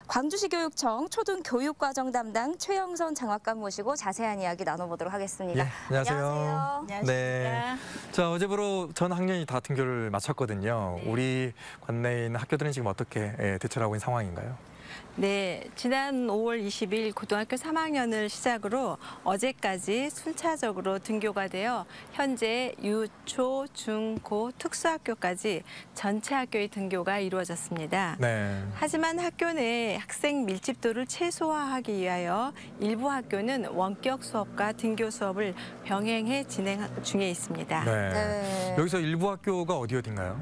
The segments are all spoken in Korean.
광주시 교육청 초등교육과정 담당 최영선 장학관 모시고 자세한 이야기 나눠보도록 하겠습니다. 예, 안녕하세요. 안녕하세요. 네. 자, 어제부로 전 학년이 다 등교를 마쳤거든요. 네. 우리 관내에 있는 학교들은 지금 어떻게 대처를 하고 있는 상황인가요? 네, 지난 5월 20일 고등학교 3학년을 시작으로 어제까지 순차적으로 등교가 되어 현재 유, 초, 중, 고, 특수학교까지 전체 학교의 등교가 이루어졌습니다. 네. 하지만 학교 내 학생 밀집도를 최소화하기 위하여 일부 학교는 원격 수업과 등교 수업을 병행해 진행 중에 있습니다. 네. 네. 여기서 일부 학교가 어디인가요?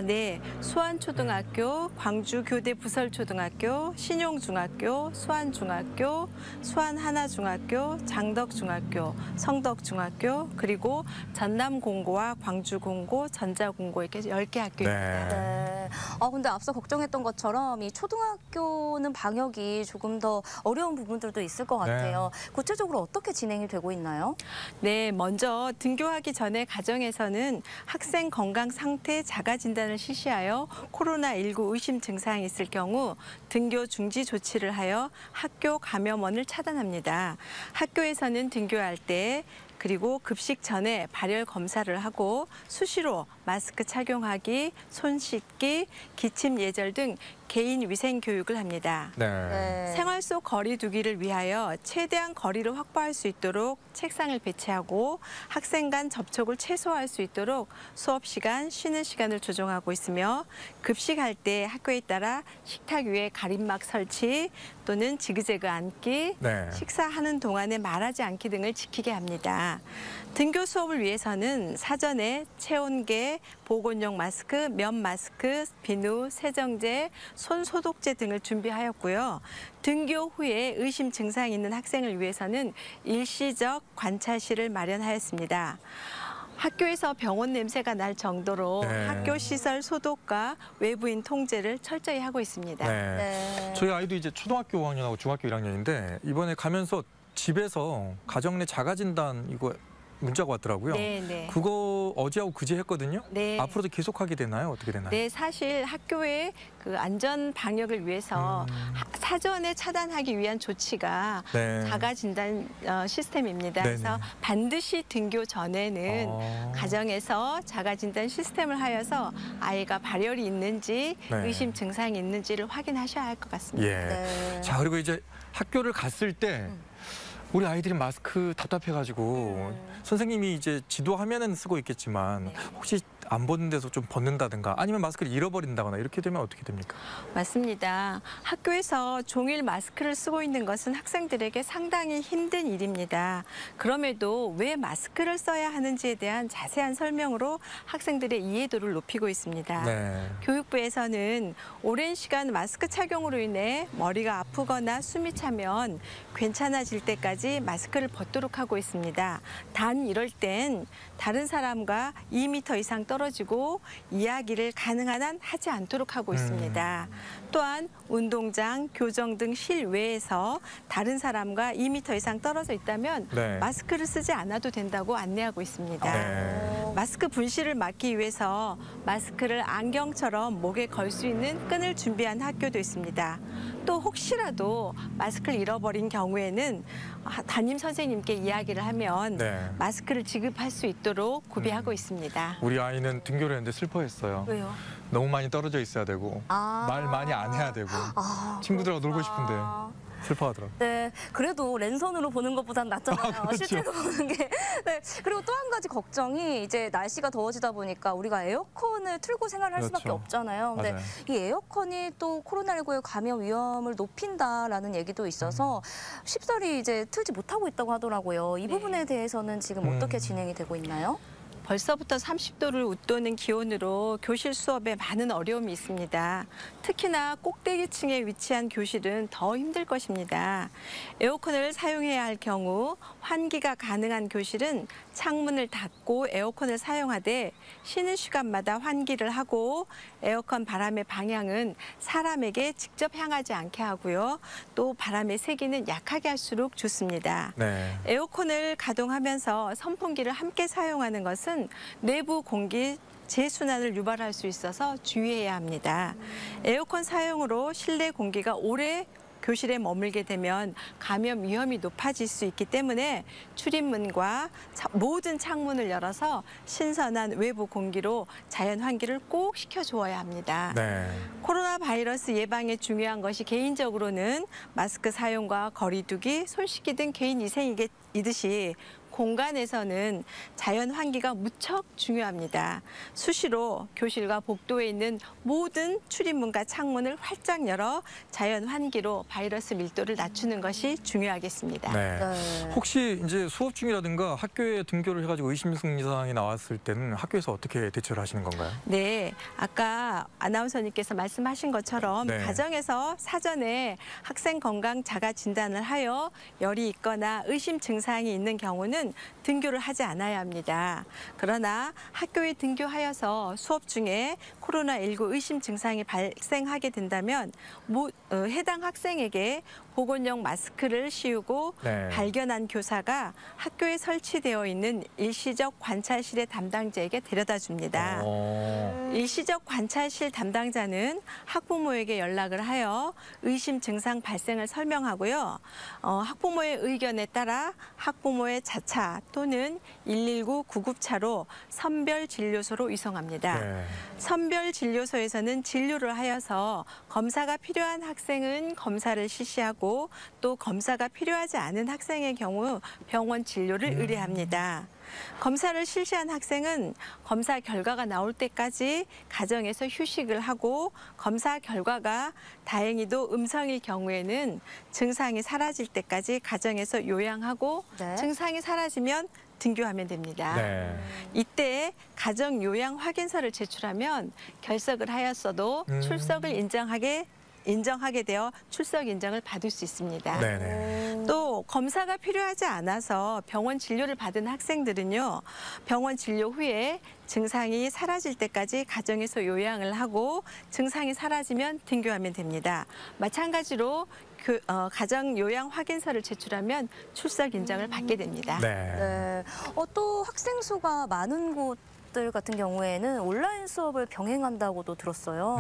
네. 수안초등학교, 광주교대부설초등학교, 신용중학교, 수안중학교, 수안하나중학교, 장덕중학교, 성덕중학교, 그리고 전남공고와 광주공고, 전자공고 이렇게 10개 학교입니다. 네. 근데 앞서 걱정했던 것처럼 이 초등학교는 방역이 조금 더 어려운 부분들도 있을 것 같아요. 구체적으로 어떻게 진행이 되고 있나요? 네, 먼저 등교하기 전에 가정에서는 학생 건강 상태 자가 진단을 실시하여 코로나19 의심 증상이 있을 경우 등교 중지 조치를 하여 학교 감염원을 차단합니다. 학교에서는 등교할 때 그리고 급식 전에 발열 검사를 하고 수시로 마스크 착용하기, 손 씻기, 기침 예절 등 개인 위생 교육을 합니다. 네. 생활 속 거리 두기를 위하여 최대한 거리를 확보할 수 있도록 책상을 배치하고 학생 간 접촉을 최소화할 수 있도록 수업 시간, 쉬는 시간을 조정하고 있으며 급식할 때 학교에 따라 식탁 위에 가림막 설치 또는 지그재그 앉기, 네. 식사하는 동안에 말하지 않기 등을 지키게 합니다. 등교 수업을 위해서는 사전에 체온계, 보건용 마스크, 면 마스크, 비누, 세정제, 손 소독제 등을 준비하였고요. 등교 후에 의심 증상이 있는 학생을 위해서는 일시적 관찰실을 마련하였습니다. 학교에서 병원 냄새가 날 정도로 네. 학교 시설 소독과 외부인 통제를 철저히 하고 있습니다. 네. 네. 저희 아이도 이제 초등학교 5학년하고 중학교 1학년인데 이번에 가면서 집에서 가정 내 자가 진단 이거 문자가 왔더라고요. 네. 그거 어제하고 그제 했거든요. 네. 앞으로도 계속하게 되나요? 어떻게 되나요? 네, 사실 학교의 그 안전 방역을 위해서 사전에 차단하기 위한 조치가 네. 자가 진단 시스템입니다. 네네. 그래서 반드시 등교 전에는 가정에서 자가 진단 시스템을 하여서 아이가 발열이 있는지 네. 의심 증상이 있는지를 확인하셔야 할 것 같습니다. 예. 네. 자, 그리고 이제 학교를 갔을 때 우리 아이들이 마스크 답답해가지고 선생님이 이제 지도 화면은 쓰고 있겠지만 네. 혹시 안 보는 데서 좀 벗는다든가 아니면 마스크를 잃어버린다거나 이렇게 되면 어떻게 됩니까? 맞습니다. 학교에서 종일 마스크를 쓰고 있는 것은 학생들에게 상당히 힘든 일입니다. 그럼에도 왜 마스크를 써야 하는지에 대한 자세한 설명으로 학생들의 이해도를 높이고 있습니다. 네. 교육부에서는 오랜 시간 마스크 착용으로 인해 머리가 아프거나 숨이 차면 괜찮아질 때까지 마스크를 벗도록 하고 있습니다. 단 이럴 땐 다른 사람과 2m 이상 떨어지고 이야기를 가능한 한 하지 않도록 하고 있습니다. 또한 운동장, 교정 등 실외에서 다른 사람과 2m 이상 떨어져 있다면 네. 마스크를 쓰지 않아도 된다고 안내하고 있습니다. 네. 마스크 분실을 막기 위해서 마스크를 안경처럼 목에 걸 수 있는 끈을 준비한 학교도 있습니다. 또 혹시라도 마스크를 잃어버린 경우에는 담임 선생님께 이야기를 하면 네. 마스크를 지급할 수 있도록 구비하고 있습니다. 우리 아이는 등교를 했는데 슬퍼했어요. 왜요? 너무 많이 떨어져 있어야 되고 말 많이 안 해야 되고 친구들하고 놀고 싶은데 슬퍼하더라고요. 네, 그래도 랜선으로 보는 것보단 낫잖아요. 그렇죠. 실제로 보는 게. 네, 그리고 또 한 가지 걱정이 이제 날씨가 더워지다 보니까 우리가 에어컨을 틀고 생활을 할 수밖에 그렇죠. 없잖아요. 근데 맞아요. 이 에어컨이 또 코로나19의 감염 위험을 높인다라는 얘기도 있어서 쉽사리 이제 틀지 못하고 있다고 하더라고요. 이 부분에 대해서는 지금 어떻게 진행이 되고 있나요? 벌써부터 30도를 웃도는 기온으로 교실 수업에 많은 어려움이 있습니다. 특히나 꼭대기층에 위치한 교실은 더 힘들 것입니다. 에어컨을 사용해야 할 경우 환기가 가능한 교실은 창문을 닫고 에어컨을 사용하되 쉬는 시간마다 환기를 하고 에어컨 바람의 방향은 사람에게 직접 향하지 않게 하고요. 또 바람의 세기는 약하게 할수록 좋습니다. 네. 에어컨을 가동하면서 선풍기를 함께 사용하는 것은 내부 공기 재순환을 유발할 수 있어서 주의해야 합니다. 에어컨 사용으로 실내 공기가 오래 교실에 머물게 되면 감염 위험이 높아질 수 있기 때문에 출입문과 모든 창문을 열어서 신선한 외부 공기로 자연 환기를 꼭 시켜주어야 합니다. 네. 코로나 바이러스 예방에 중요한 것이 개인적으로는 마스크 사용과 거리 두기, 손 씻기 등 개인 위생이듯이 공간에서는 자연 환기가 무척 중요합니다. 수시로 교실과 복도에 있는 모든 출입문과 창문을 활짝 열어 자연 환기로 바이러스 밀도를 낮추는 것이 중요하겠습니다. 네. 네. 혹시 이제 수업 중이라든가 학교에 등교를 해가지고 의심증상이 나왔을 때는 학교에서 어떻게 대처를 하시는 건가요? 네, 아까 아나운서님께서 말씀하신 것처럼 네. 가정에서 사전에 학생 건강 자가 진단을 하여 열이 있거나 의심 증상이 있는 경우는 등교를 하지 않아야 합니다. 그러나 학교에 등교하여서 수업 중에 코로나19 의심 증상이 발생하게 된다면 해당 학생에게 보건용 마스크를 씌우고 네. 발견한 교사가 학교에 설치되어 있는 일시적 관찰실의 담당자에게 데려다 줍니다. 일시적 관찰실 담당자는 학부모에게 연락을 하여 의심 증상 발생을 설명하고요. 학부모의 의견에 따라 학부모의 자차 또는 119 구급차로 선별진료소로 이송합니다. 네. 선별진료소에서는 진료를 하여서 검사가 필요한 학생은 검사를 실시하고 또 검사가 필요하지 않은 학생의 경우 병원 진료를 의뢰합니다. 검사를 실시한 학생은 검사 결과가 나올 때까지 가정에서 휴식을 하고 검사 결과가 다행히도 음성일 경우에는 증상이 사라질 때까지 가정에서 요양하고 네. 증상이 사라지면 등교하면 됩니다. 네. 이때 가정 요양 확인서를 제출하면 결석을 하였어도 출석을 인정하게 되어 출석 인정을 받을 수 있습니다. 네네. 또 검사가 필요하지 않아서 병원 진료를 받은 학생들은요. 병원 진료 후에 증상이 사라질 때까지 가정에서 요양을 하고 증상이 사라지면 등교하면 됩니다. 마찬가지로 가정 요양 확인서를 제출하면 출석 인정을 받게 됩니다. 네. 네. 또 학생 수가 많은 곳들 같은 경우에는 온라인 수업을 병행한다고도 들었어요.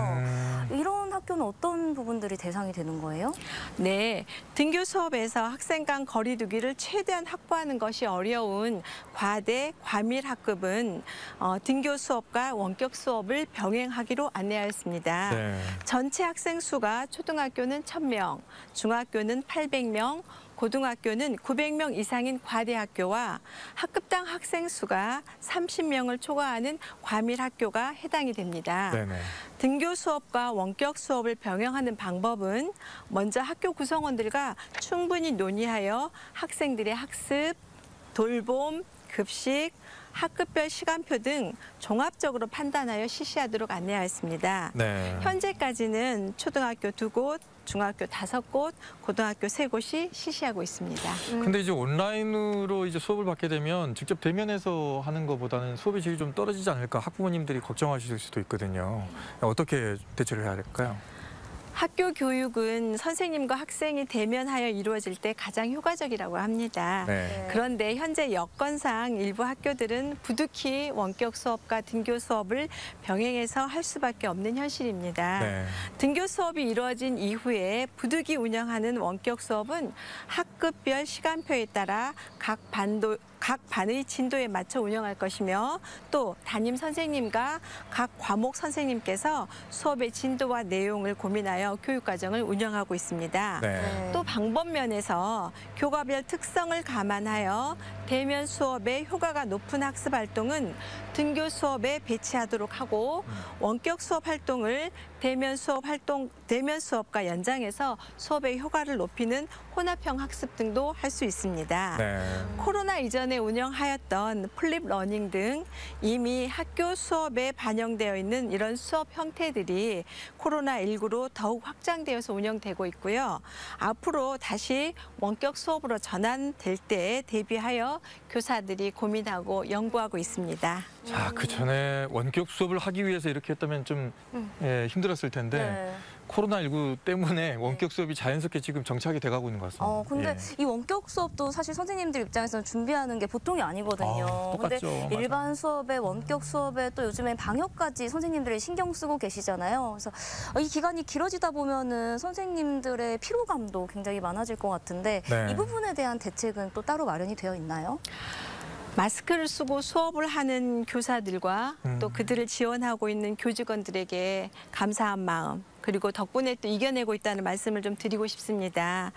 이런 학교는 어떤 부분들이 대상이 되는 거예요? 네, 등교 수업에서 학생 간 거리 두기를 최대한 확보하는 것이 어려운 과대, 과밀 학급은 등교 수업과 원격 수업을 병행하기로 안내하였습니다. 네. 전체 학생 수가 초등학교는 1,000명, 중학교는 800명, 고등학교는 900명 이상인 과대학교와 학급당 학생 수가 30명을 초과하는 과밀 학교가 해당이 됩니다. 네네. 등교 수업과 원격 수업을 병행하는 방법은 먼저 학교 구성원들과 충분히 논의하여 학생들의 학습, 돌봄, 급식, 학급별 시간표 등 종합적으로 판단하여 실시하도록 안내하였습니다. 네. 현재까지는 초등학교 2곳, 중학교 5곳, 고등학교 3곳이 실시하고 있습니다. 근데 이제 온라인으로 이제 수업을 받게 되면 직접 대면해서 하는 것보다는 수업의 질이 좀 떨어지지 않을까 학부모님들이 걱정하실 수도 있거든요. 어떻게 대처를 해야 될까요? 학교 교육은 선생님과 학생이 대면하여 이루어질 때 가장 효과적이라고 합니다. 네. 그런데 현재 여건상 일부 학교들은 부득이 원격 수업과 등교 수업을 병행해서 할 수밖에 없는 현실입니다. 네. 등교 수업이 이루어진 이후에 부득이 운영하는 원격 수업은 학급별 시간표에 따라 각 반의 진도에 맞춰 운영할 것이며 또 담임 선생님과 각 과목 선생님께서 수업의 진도와 내용을 고민하여 교육과정을 운영하고 있습니다. 네. 또 방법면에서 교과별 특성을 감안하여 대면 수업의 효과가 높은 학습 활동은 등교 수업에 배치하도록 하고 원격 수업 활동을 대면 수업과 연장해서 수업의 효과를 높이는 혼합형 학습 등도 할 수 있습니다. 네. 코로나 이전에 운영하였던 플립 러닝 등 이미 학교 수업에 반영되어 있는 이런 수업 형태들이 코로나19로 더욱 확장되어서 운영되고 있고요. 앞으로 다시 원격 수업으로 전환될 때에 대비하여 교사들이 고민하고 연구하고 있습니다. 자, 그 전에 원격 수업을 하기 위해서 이렇게 했다면 좀 힘들었을 텐데 네. 코로나19 때문에 원격 수업이 자연스럽게 지금 정착이 돼가고 있는 것 같습니다. 근데 예. 이 원격 수업도 사실 선생님들 입장에서는 준비하는 게 보통이 아니거든요. 똑같죠. 근데 일반 수업에 원격 수업에 또 요즘엔 방역까지 선생님들이 신경 쓰고 계시잖아요. 그래서 이 기간이 길어지다 보면은 선생님들의 피로감도 굉장히 많아질 것 같은데 네. 이 부분에 대한 대책은 또 따로 마련이 되어 있나요? 마스크를 쓰고 수업을 하는 교사들과 또 그들을 지원하고 있는 교직원들에게 감사한 마음, 그리고 덕분에 또 이겨내고 있다는 말씀을 좀 드리고 싶습니다.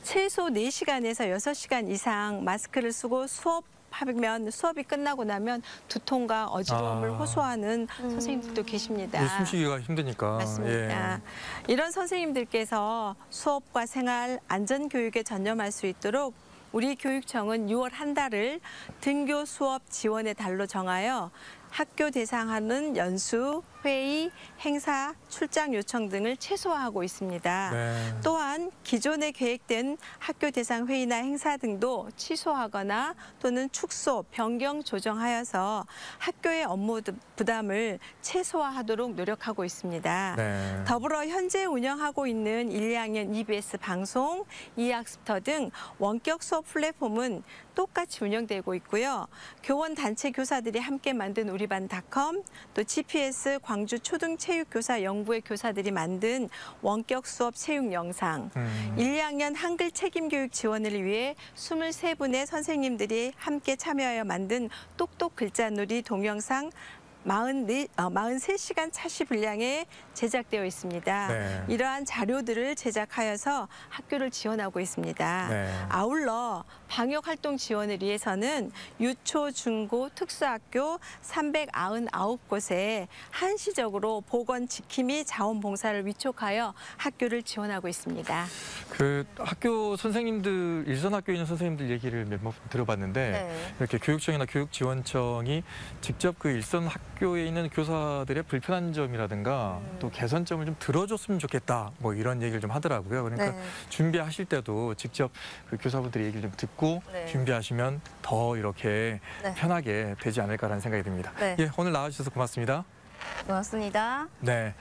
최소 4시간에서 6시간 이상 마스크를 쓰고 수업하면 수업이 끝나고 나면 두통과 어지러움을 호소하는 선생님들도 계십니다. 숨쉬기가 힘드니까. 맞습니다. 예. 이런 선생님들께서 수업과 생활 안전교육에 전념할 수 있도록 우리 교육청은 6월 한 달을 등교 수업 지원의 달로 정하여 학교 대상하는 연수, 회의, 행사, 출장 요청 등을 최소화하고 있습니다. 네. 또한 기존에 계획된 학교 대상 회의나 행사 등도 취소하거나 또는 축소, 변경 조정하여서 학교의 업무 부담을 최소화하도록 노력하고 있습니다. 네. 더불어 현재 운영하고 있는 1, 2학년 EBS 방송, 이학습터 등 원격 수업 플랫폼은 똑같이 운영되고 있고요. 교원 단체 교사들이 함께 만든 우리반.com, 또 GPS 광주 초등체육교사 연구회 교사들이 만든 원격 수업 체육 영상, 1, 2학년 한글 책임교육 지원을 위해 23분의 선생님들이 함께 참여하여 만든 똑똑 글자놀이 동영상 43시간 차시 분량에 제작되어 있습니다. 네. 이러한 자료들을 제작하여서 학교를 지원하고 있습니다. 네. 아울러 방역활동 지원을 위해서는 유초, 중고, 특수학교 399곳에 한시적으로 보건 지킴이 자원봉사를 위촉하여 학교를 지원하고 있습니다. 그 학교 선생님들, 일선 학교에 있는 선생님들 얘기를 몇 번 들어봤는데 네. 이렇게 교육청이나 교육지원청이 직접 그 일선 학교에 있는 교사들의 불편한 점이라든가 또 개선점을 좀 들어줬으면 좋겠다, 뭐 이런 얘기를 좀 하더라고요. 그러니까 네. 준비하실 때도 직접 그 교사분들의 얘기를 좀 듣고 네. 준비하시면 더 이렇게 네. 편하게 되지 않을까라는 생각이 듭니다. 네. 예, 오늘 나와주셔서 고맙습니다. 고맙습니다. 네.